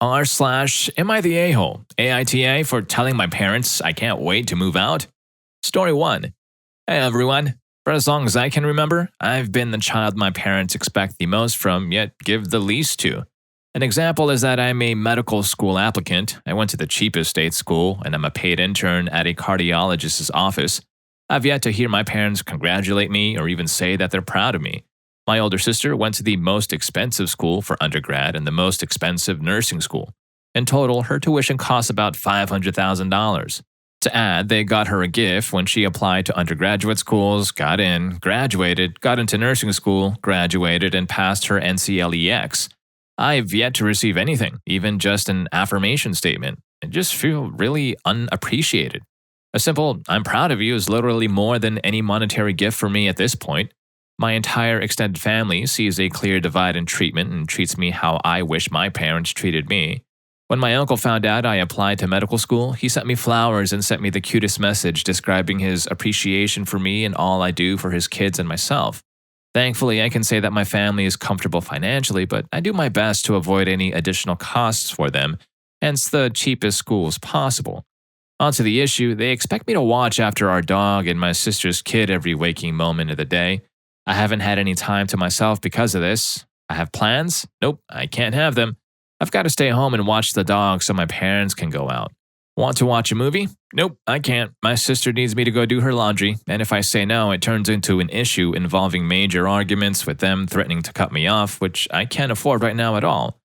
R slash am I the a-hole? AITA for telling my parents I can't wait to move out? Story 1. Hey everyone. For as long as I can remember, I've been the child my parents expect the most from, yet give the least to. An example is that I'm a medical school applicant. I went to the cheapest state school, and I'm a paid intern at a cardiologist's office. I've yet to hear my parents congratulate me or even say that they're proud of me. My older sister went to the most expensive school for undergrad and the most expensive nursing school. In total, her tuition costs about $500,000. To add, they got her a gift when she applied to undergraduate schools, got in, graduated, got into nursing school, graduated, and passed her NCLEX. I've yet to receive anything, even just an affirmation statement. I just feel really unappreciated. A simple, I'm proud of you is literally more than any monetary gift for me at this point. My entire extended family sees a clear divide in treatment and treats me how I wish my parents treated me. When my uncle found out I applied to medical school, he sent me flowers and sent me the cutest message describing his appreciation for me and all I do for his kids and myself. Thankfully, I can say that my family is comfortable financially, but I do my best to avoid any additional costs for them, hence the cheapest schools possible. Onto the issue, they expect me to watch after our dog and my sister's kid every waking moment of the day. I haven't had any time to myself because of this. I have plans? Nope, I can't have them. I've got to stay home and watch the dog so my parents can go out. Want to watch a movie? Nope, I can't. My sister needs me to go do her laundry, and if I say no, it turns into an issue involving major arguments with them threatening to cut me off, which I can't afford right now at all.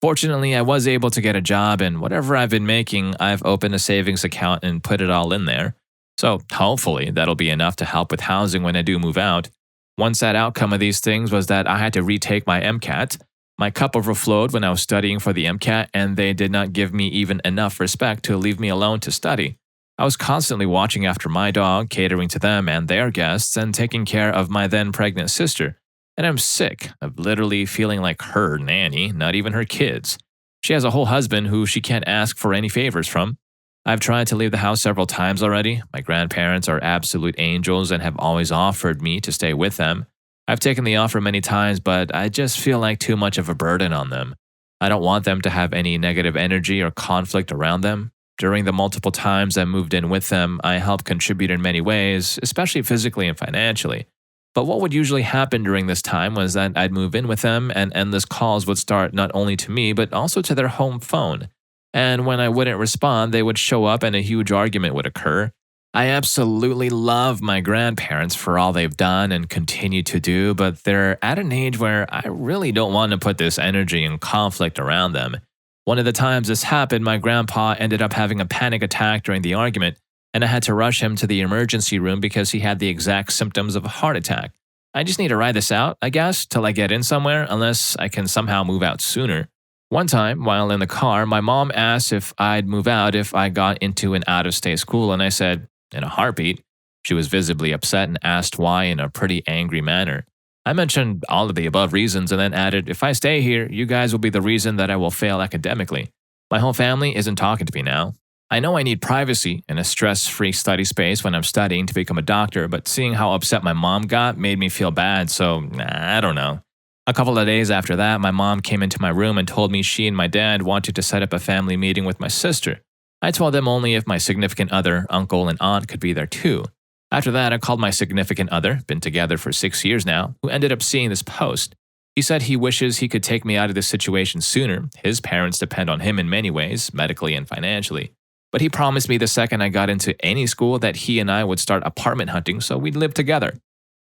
Fortunately, I was able to get a job, and whatever I've been making, I've opened a savings account and put it all in there. So hopefully that'll be enough to help with housing when I do move out. One sad outcome of these things was that I had to retake my MCAT. My cup overflowed when I was studying for the MCAT, and they did not give me even enough respect to leave me alone to study. I was constantly watching after my dog, catering to them and their guests, and taking care of my then pregnant sister. And I'm sick of literally feeling like her nanny, not even her kids. She has a whole husband who she can't ask for any favors from. I've tried to leave the house several times already. My grandparents are absolute angels and have always offered me to stay with them. I've taken the offer many times, but I just feel like too much of a burden on them. I don't want them to have any negative energy or conflict around them. During the multiple times I moved in with them, I helped contribute in many ways, especially physically and financially. But what would usually happen during this time was that I'd move in with them and endless calls would start not only to me, but also to their home phone. And when I wouldn't respond, they would show up and a huge argument would occur. I absolutely love my grandparents for all they've done and continue to do, but they're at an age where I really don't want to put this energy and conflict around them. One of the times this happened, my grandpa ended up having a panic attack during the argument, and I had to rush him to the emergency room because he had the exact symptoms of a heart attack. I just need to ride this out, I guess, till I get in somewhere, unless I can somehow move out sooner. One time, while in the car, my mom asked if I'd move out if I got into an out-of-state school, and I said, in a heartbeat. She was visibly upset and asked why in a pretty angry manner. I mentioned all of the above reasons and then added, if I stay here, you guys will be the reason that I will fail academically. My whole family isn't talking to me now. I know I need privacy and a stress-free study space when I'm studying to become a doctor, but seeing how upset my mom got made me feel bad, so I don't know. A couple of days after that, my mom came into my room and told me she and my dad wanted to set up a family meeting with my sister. I told them only if my significant other, uncle, and aunt could be there too. After that, I called my significant other, been together for 6 years now, who ended up seeing this post. He said he wishes he could take me out of this situation sooner. His parents depend on him in many ways, medically and financially. But he promised me the second I got into any school that he and I would start apartment hunting so we'd live together.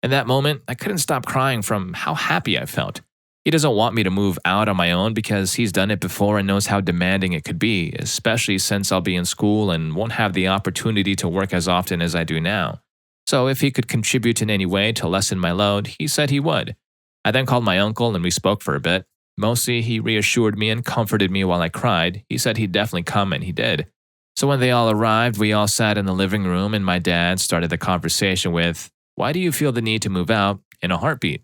In that moment, I couldn't stop crying from how happy I felt. He doesn't want me to move out on my own because he's done it before and knows how demanding it could be, especially since I'll be in school and won't have the opportunity to work as often as I do now. So if he could contribute in any way to lessen my load, he said he would. I then called my uncle and we spoke for a bit. Mostly he reassured me and comforted me while I cried. He said he'd definitely come and he did. So when they all arrived, we all sat in the living room and my dad started the conversation with, "Why do you feel the need to move out?" in a heartbeat.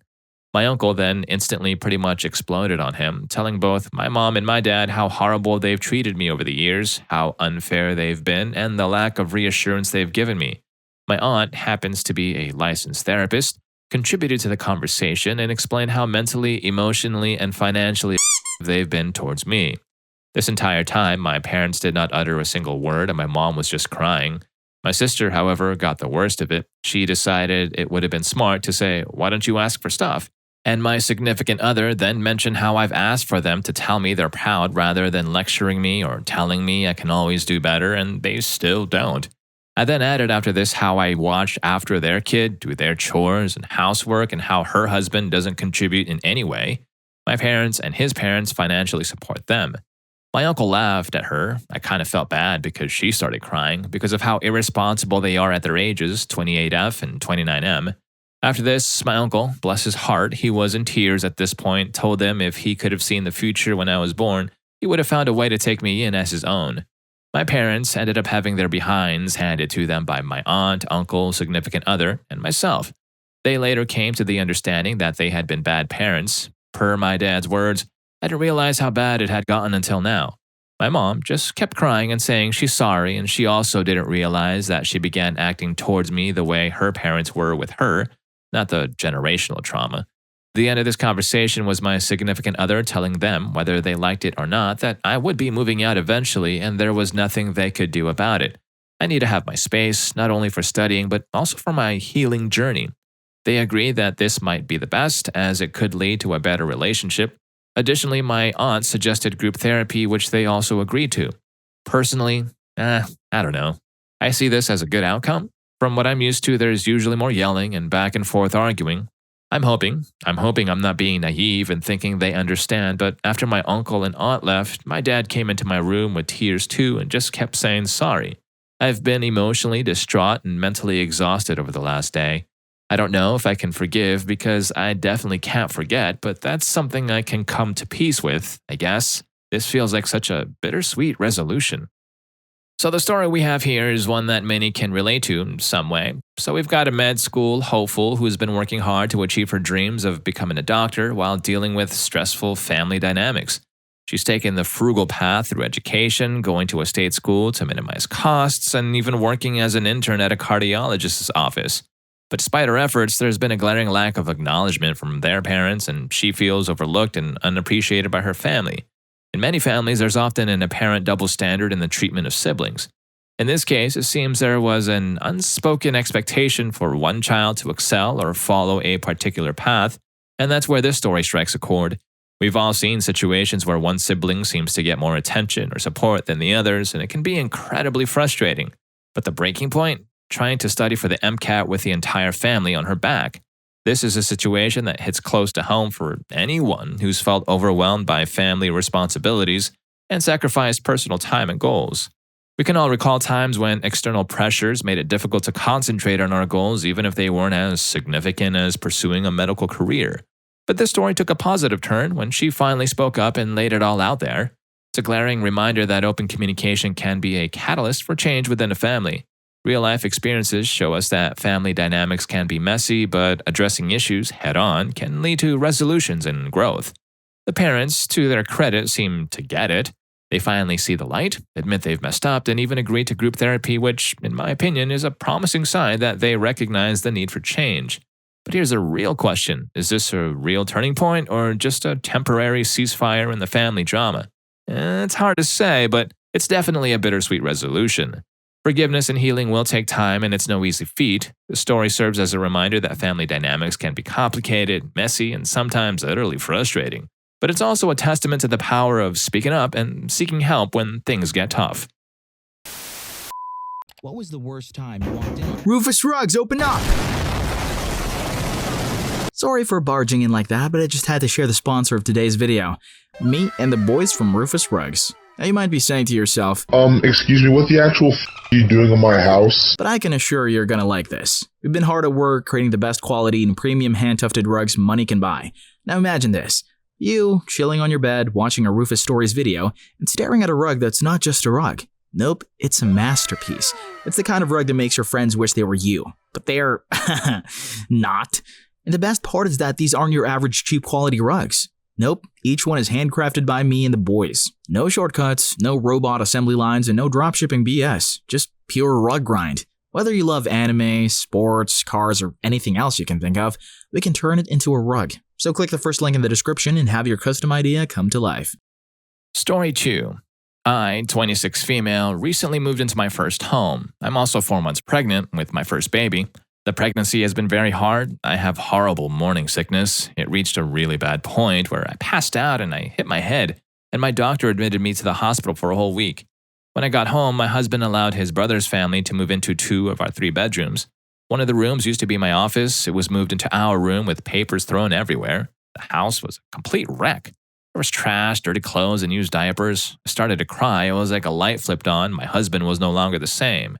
My uncle then instantly pretty much exploded on him, telling both my mom and my dad how horrible they've treated me over the years, how unfair they've been, and the lack of reassurance they've given me. My aunt happens to be a licensed therapist, contributed to the conversation, and explained how mentally, emotionally, and financially they've been towards me. This entire time, my parents did not utter a single word and my mom was just crying. My sister, however, got the worst of it. She decided it would have been smart to say, "Why don't you ask for stuff?" And my significant other then mentioned how I've asked for them to tell me they're proud rather than lecturing me or telling me I can always do better, and they still don't. I then added after this how I watch after their kid do their chores and housework and how her husband doesn't contribute in any way. My parents and his parents financially support them. My uncle laughed at her. I kind of felt bad because she started crying because of how irresponsible they are at their ages, 28F and 29M. After this, my uncle, bless his heart, he was in tears at this point, told them if he could have seen the future when I was born, he would have found a way to take me in as his own. My parents ended up having their behinds handed to them by my aunt, uncle, significant other, and myself. They later came to the understanding that they had been bad parents. Per my dad's words, I didn't realize how bad it had gotten until now. My mom just kept crying and saying she's sorry, and she also didn't realize that she began acting towards me the way her parents were with her, not the generational trauma. The end of this conversation was my significant other telling them, whether they liked it or not, that I would be moving out eventually and there was nothing they could do about it. I need to have my space, not only for studying, but also for my healing journey. They agreed that this might be the best, as it could lead to a better relationship. Additionally, my aunt suggested group therapy, which they also agreed to. Personally, I don't know. I see this as a good outcome. From what I'm used to, there's usually more yelling and back and forth arguing. I'm hoping I'm not being naive and thinking they understand, but after my uncle and aunt left, my dad came into my room with tears too and just kept saying sorry. I've been emotionally distraught and mentally exhausted over the last day. I don't know if I can forgive because I definitely can't forget, but that's something I can come to peace with, I guess. This feels like such a bittersweet resolution. So the story we have here is one that many can relate to in some way. So we've got a med school hopeful who's been working hard to achieve her dreams of becoming a doctor while dealing with stressful family dynamics. She's taken the frugal path through education, going to a state school to minimize costs, and even working as an intern at a cardiologist's office. But despite her efforts, there's been a glaring lack of acknowledgement from their parents, and she feels overlooked and unappreciated by her family. In many families, there's often an apparent double standard in the treatment of siblings. In this case, it seems there was an unspoken expectation for one child to excel or follow a particular path, and that's where this story strikes a chord. We've all seen situations where one sibling seems to get more attention or support than the others, and it can be incredibly frustrating. But the breaking point? Trying to study for the MCAT with the entire family on her back. This is a situation that hits close to home for anyone who's felt overwhelmed by family responsibilities and sacrificed personal time and goals. We can all recall times when external pressures made it difficult to concentrate on our goals even if they weren't as significant as pursuing a medical career. But this story took a positive turn when she finally spoke up and laid it all out there. It's a glaring reminder that open communication can be a catalyst for change within a family. Real-life experiences show us that family dynamics can be messy, but addressing issues head-on can lead to resolutions and growth. The parents, to their credit, seem to get it. They finally see the light, admit they've messed up, and even agree to group therapy, which, in my opinion, is a promising sign that they recognize the need for change. But here's a real question. Is this a real turning point or just a temporary ceasefire in the family drama? It's hard to say, but it's definitely a bittersweet resolution. Forgiveness and healing will take time, and it's no easy feat. The story serves as a reminder that family dynamics can be complicated, messy, and sometimes utterly frustrating. But it's also a testament to the power of speaking up and seeking help when things get tough. What was the worst time you walked in? Rufus Rugs, open up! Sorry for barging in like that, but I just had to share the sponsor of today's video. Me and the boys from Rufus Rugs. Now you might be saying to yourself, excuse me, what the actual are you doing in my house? But I can assure you're gonna like this. We've been hard at work creating the best quality and premium hand-tufted rugs money can buy. Now imagine this. You, chilling on your bed, watching a Rufus Stories video, and staring at a rug that's not just a rug. Nope, it's a masterpiece. It's the kind of rug that makes your friends wish they were you. But they're not. And the best part is that these aren't your average cheap quality rugs. Nope, each one is handcrafted by me and the boys. No shortcuts, no robot assembly lines, and no dropshipping BS. Just pure rug grind. Whether you love anime, sports, cars, or anything else you can think of, we can turn it into a rug. So click the first link in the description and have your custom idea come to life. Story 2. I, 26 female, recently moved into my first home. I'm also 4 months pregnant with my first baby. The pregnancy has been very hard. I have horrible morning sickness. It reached a really bad point where I passed out and I hit my head, and my doctor admitted me to the hospital for a whole week. When I got home, my husband allowed his brother's family to move into 2 of our 3 bedrooms. One of the rooms used to be my office. It was moved into our room with papers thrown everywhere. The house was a complete wreck. There was trash, dirty clothes, and used diapers. I started to cry. It was like a light flipped on. My husband was no longer the same.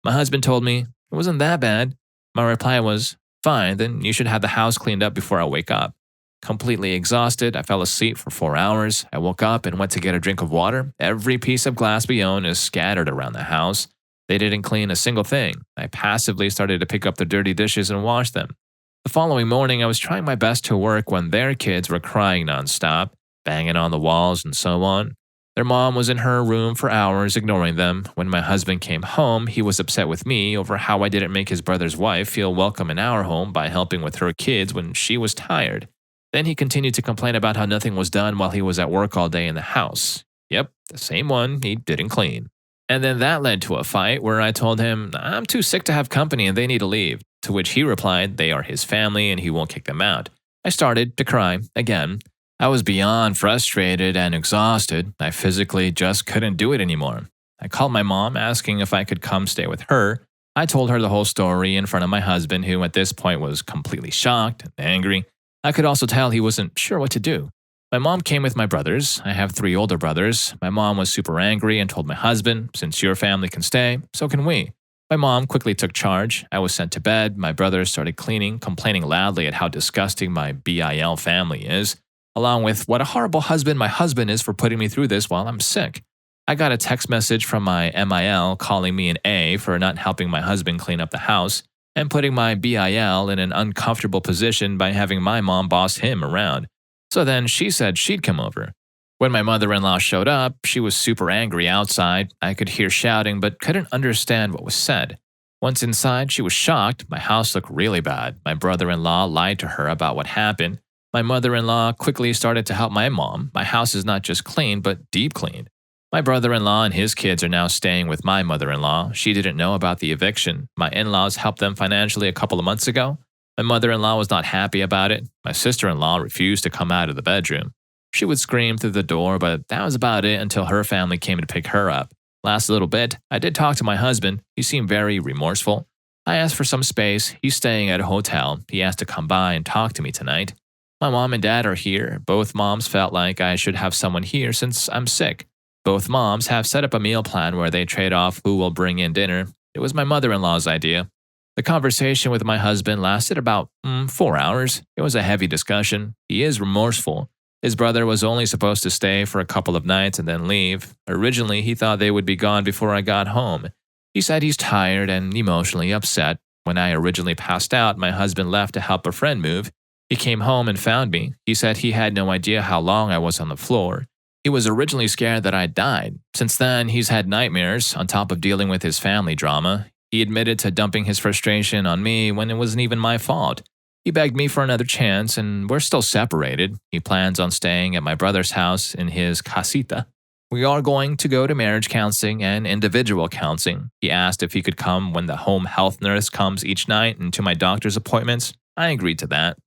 My husband told me, "It wasn't that bad." My reply was, "Fine, then you should have the house cleaned up before I wake up." Completely exhausted, I fell asleep for 4 hours. I woke up and went to get a drink of water. Every piece of glass we own is scattered around the house. They didn't clean a single thing. I passively started to pick up the dirty dishes and wash them. The following morning, I was trying my best to work when their kids were crying nonstop, banging on the walls and so on. Their mom was in her room for hours, ignoring them. When my husband came home, he was upset with me over how I didn't make his brother's wife feel welcome in our home by helping with her kids when she was tired. Then he continued to complain about how nothing was done while he was at work all day in the house. Yep, the same one he didn't clean. And then that led to a fight where I told him, "I'm too sick to have company and they need to leave." To which he replied, "They are his family and he won't kick them out." I started to cry again. I was beyond frustrated and exhausted. I physically just couldn't do it anymore. I called my mom asking if I could come stay with her. I told her the whole story in front of my husband, who at this point was completely shocked and angry. I could also tell he wasn't sure what to do. My mom came with my brothers. I have 3 older brothers. My mom was super angry and told my husband, "Since your family can stay, so can we." My mom quickly took charge. I was sent to bed. My brothers started cleaning, complaining loudly at how disgusting my BIL family is, along with what a horrible husband my husband is for putting me through this while I'm sick. I got a text message from my MIL calling me an A for not helping my husband clean up the house and putting my BIL in an uncomfortable position by having my mom boss him around. So then she said she'd come over. When my mother-in-law showed up, she was super angry outside. I could hear shouting but couldn't understand what was said. Once inside, she was shocked. My house looked really bad. My brother-in-law lied to her about what happened. My mother-in-law quickly started to help my mom. My house is not just clean, but deep cleaned. My brother-in-law and his kids are now staying with my mother-in-law. She didn't know about the eviction. My in-laws helped them financially a couple of months ago. My mother-in-law was not happy about it. My sister-in-law refused to come out of the bedroom. She would scream through the door, but that was about it until her family came to pick her up. Last little bit, I did talk to my husband. He seemed very remorseful. I asked for some space. He's staying at a hotel. He asked to come by and talk to me tonight. My mom and dad are here. Both moms felt like I should have someone here since I'm sick. Both moms have set up a meal plan where they trade off who will bring in dinner. It was my mother-in-law's idea. The conversation with my husband lasted about 4 hours. It was a heavy discussion. He is remorseful. His brother was only supposed to stay for a couple of nights and then leave. Originally, he thought they would be gone before I got home. He said he's tired and emotionally upset. When I originally passed out, my husband left to help a friend move. He came home and found me. He said he had no idea how long I was on the floor. He was originally scared that I died. Since then, he's had nightmares on top of dealing with his family drama. He admitted to dumping his frustration on me when it wasn't even my fault. He begged me for another chance, and we're still separated. He plans on staying at my brother's house in his casita. We are going to go to marriage counseling and individual counseling. He asked if he could come when the home health nurse comes each night and to my doctor's appointments. I agreed to that.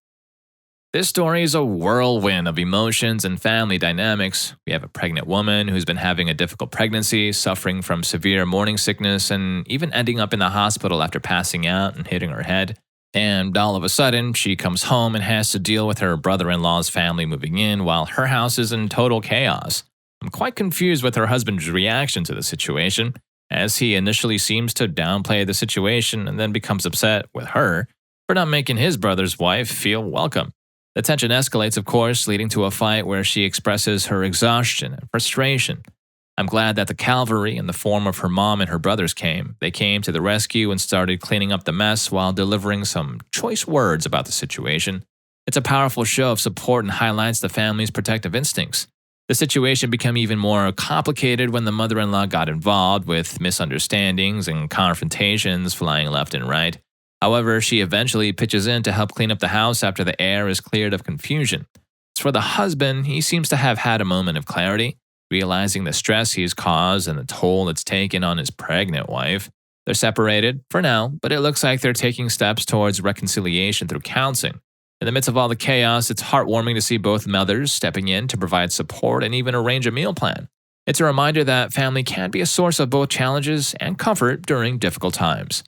This story is a whirlwind of emotions and family dynamics. We have a pregnant woman who's been having a difficult pregnancy, suffering from severe morning sickness, and even ending up in the hospital after passing out and hitting her head. And all of a sudden, she comes home and has to deal with her brother-in-law's family moving in while her house is in total chaos. I'm quite confused with her husband's reaction to the situation, as he initially seems to downplay the situation and then becomes upset with her for not making his brother's wife feel welcome. The tension escalates, of course, leading to a fight where she expresses her exhaustion and frustration. I'm glad that the cavalry in the form of her mom and her brothers came. They came to the rescue and started cleaning up the mess while delivering some choice words about the situation. It's a powerful show of support and highlights the family's protective instincts. The situation became even more complicated when the mother-in-law got involved with misunderstandings and confrontations flying left and right. However, she eventually pitches in to help clean up the house after the air is cleared of confusion. As for the husband, he seems to have had a moment of clarity. realizing the stress he's caused and the toll it's taken on his pregnant wife. They're separated for now, but it looks like they're taking steps towards reconciliation through counseling. In the midst of all the chaos, it's heartwarming to see both mothers stepping in to provide support and even arrange a meal plan. It's a reminder that family can be a source of both challenges and comfort during difficult times.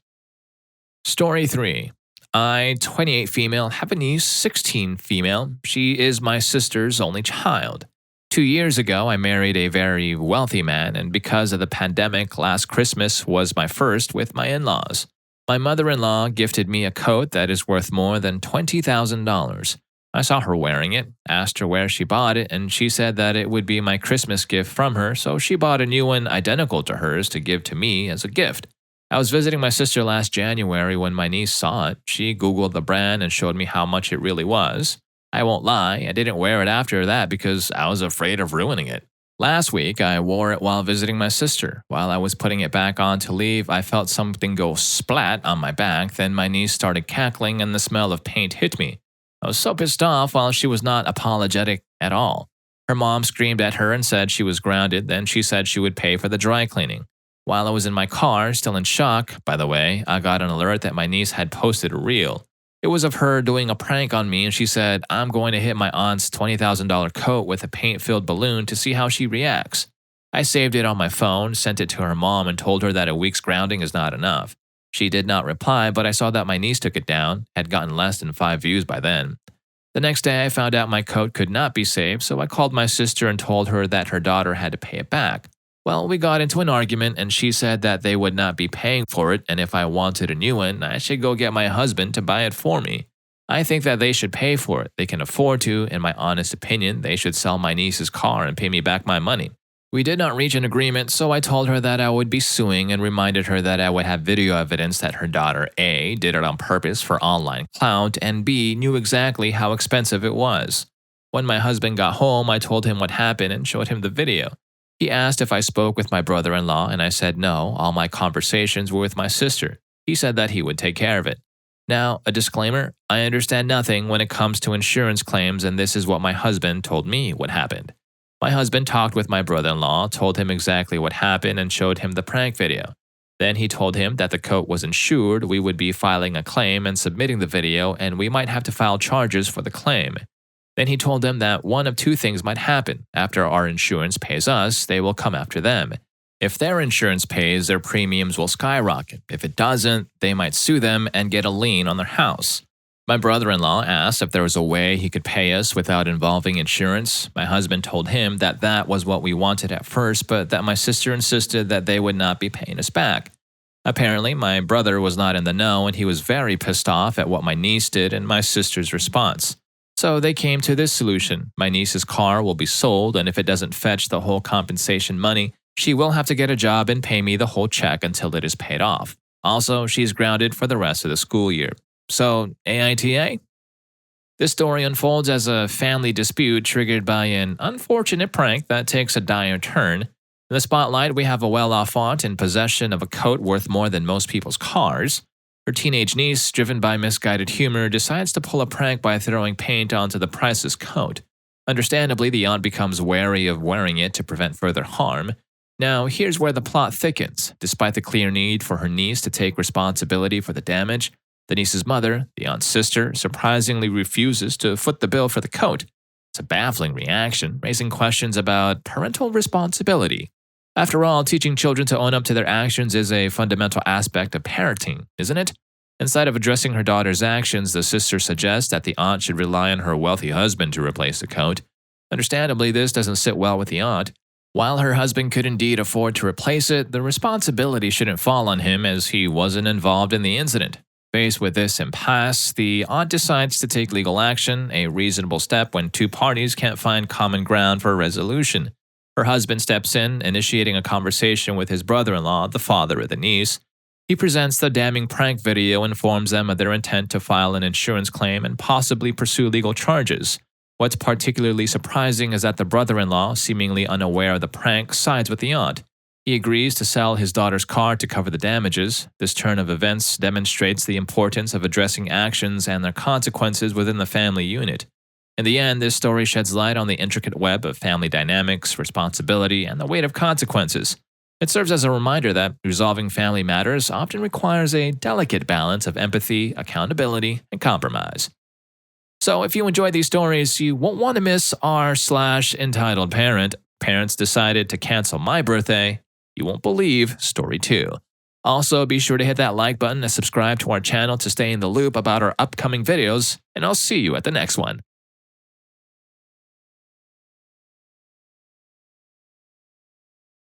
Story 3. I, 28 female, have a niece, 16 female. She is my sister's only child. 2 years ago, I married a very wealthy man, and because of the pandemic, last Christmas was my first with my in-laws. My mother-in-law gifted me a coat that is worth more than $20,000. I saw her wearing it, asked her where she bought it, and she said that it would be my Christmas gift from her, so she bought a new one identical to hers to give to me as a gift. I was visiting my sister last January when my niece saw it. She Googled the brand and showed me how much it really was. I won't lie, I didn't wear it after that because I was afraid of ruining it. Last week, I wore it while visiting my sister. While I was putting it back on to leave, I felt something go splat on my back, then my niece started cackling and the smell of paint hit me. I was so pissed off while she was not apologetic at all. Her mom screamed at her and said she was grounded, then she said she would pay for the dry cleaning. While I was in my car, still in shock, by the way, I got an alert that my niece had posted a reel. It was of her doing a prank on me, and she said, "I'm going to hit my aunt's $20,000 coat with a paint-filled balloon to see how she reacts." I saved it on my phone, sent it to her mom, and told her that a week's grounding is not enough. She did not reply, but I saw that my niece took it down, had gotten less than 5 views by then. The next day, I found out my coat could not be saved, so I called my sister and told her that her daughter had to pay it back. Well, we got into an argument, and she said that they would not be paying for it, and if I wanted a new one, I should go get my husband to buy it for me. I think that they should pay for it. They can afford to. In my honest opinion, they should sell my niece's car and pay me back my money. We did not reach an agreement, so I told her that I would be suing and reminded her that I would have video evidence that her daughter A, did it on purpose for online clout, and B, knew exactly how expensive it was. When my husband got home, I told him what happened and showed him the video. He asked if I spoke with my brother-in-law, and I said no, all my conversations were with my sister. He said that he would take care of it. Now, a disclaimer, I understand nothing when it comes to insurance claims, and this is what my husband told me what happened. My husband talked with my brother-in-law, told him exactly what happened, and showed him the prank video. Then he told him that the coat was insured, we would be filing a claim and submitting the video, and we might have to file charges for the claim. Then he told them that one of two things might happen. After our insurance pays us, they will come after them. If their insurance pays, their premiums will skyrocket. If it doesn't, they might sue them and get a lien on their house. My brother-in-law asked if there was a way he could pay us without involving insurance. My husband told him that that was what we wanted at first, but that my sister insisted that they would not be paying us back. Apparently, my brother was not in the know, and he was very pissed off at what my niece did and my sister's response. So they came to this solution. My niece's car will be sold, and if it doesn't fetch the whole compensation money, she will have to get a job and pay me the whole check until it is paid off. Also, she's grounded for the rest of the school year. So, AITA? This story unfolds as a family dispute triggered by an unfortunate prank that takes a dire turn. In the spotlight, we have a well-off aunt in possession of a coat worth more than most people's cars. Her teenage niece, driven by misguided humor, decides to pull a prank by throwing paint onto the priceless coat. Understandably, the aunt becomes wary of wearing it to prevent further harm. Now, here's where the plot thickens. Despite the clear need for her niece to take responsibility for the damage, the niece's mother, the aunt's sister, surprisingly refuses to foot the bill for the coat. It's a baffling reaction, raising questions about parental responsibility. After all, teaching children to own up to their actions is a fundamental aspect of parenting, isn't it? Instead of addressing her daughter's actions, the sister suggests that the aunt should rely on her wealthy husband to replace the coat. Understandably, this doesn't sit well with the aunt. While her husband could indeed afford to replace it, the responsibility shouldn't fall on him as he wasn't involved in the incident. Faced with this impasse, the aunt decides to take legal action, a reasonable step when two parties can't find common ground for a resolution. Her husband steps in, initiating a conversation with his brother-in-law, the father of the niece. He presents the damning prank video and informs them of their intent to file an insurance claim and possibly pursue legal charges. What's particularly surprising is that the brother-in-law, seemingly unaware of the prank, sides with the aunt. He agrees to sell his daughter's car to cover the damages. This turn of events demonstrates the importance of addressing actions and their consequences within the family unit. In the end, this story sheds light on the intricate web of family dynamics, responsibility, and the weight of consequences. It serves as a reminder that resolving family matters often requires a delicate balance of empathy, accountability, and compromise. So if you enjoy these stories, you won't want to miss r/entitled parent. Parents decided to cancel my birthday. You won't believe story 2. Also, be sure to hit that like button and subscribe to our channel to stay in the loop about our upcoming videos, and I'll see you at the next one.